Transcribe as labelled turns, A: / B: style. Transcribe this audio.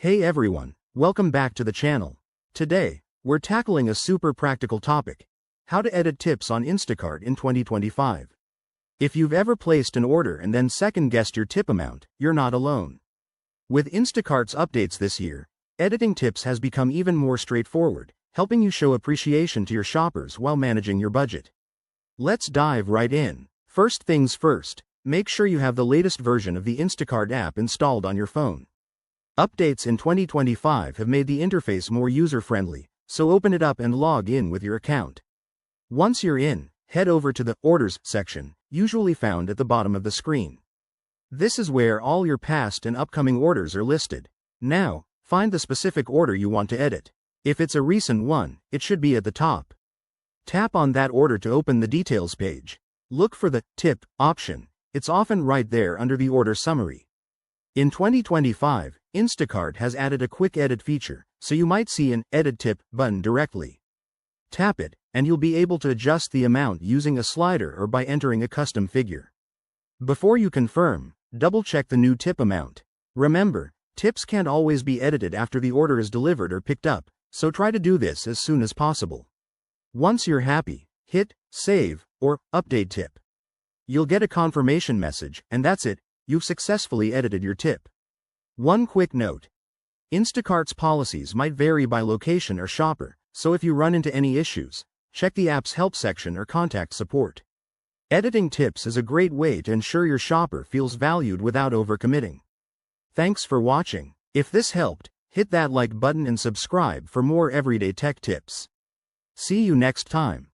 A: Hey everyone, welcome back to the channel. Today, we're tackling a super practical topic: how to edit tips on Instacart in 2025. If you've ever placed an order and then second-guessed your tip amount, you're not alone. With Instacart's updates this year, editing tips has become even more straightforward, helping you show appreciation to your shoppers while managing your budget. Let's dive right in. First things first, make sure you have the latest version of the Instacart app installed on your phone. Updates in 2025 have made the interface more user-friendly, so open it up and log in with your account. Once you're in, head over to the Orders section, usually found at the bottom of the screen. This is where all your past and upcoming orders are listed. Now, find the specific order you want to edit. If it's a recent one, it should be at the top. Tap on that order to open the details page. Look for the Tip option. It's often right there under the order summary. In 2025, Instacart has added a quick edit feature, so you might see an Edit Tip button directly. Tap it, and you'll be able to adjust the amount using a slider or by entering a custom figure. Before you confirm, double-check the new tip amount. Remember, tips can't always be edited after the order is delivered or picked up, so try to do this as soon as possible. Once you're happy, hit Save or Update Tip. You'll get a confirmation message, and that's it, you've successfully edited your tip. One quick note: Instacart's policies might vary by location or shopper, so if you run into any issues, check the app's help section or contact support. Editing tips is a great way to ensure your shopper feels valued without overcommitting. Thanks for watching. If this helped, hit that like button and subscribe for more everyday tech tips. See you next time.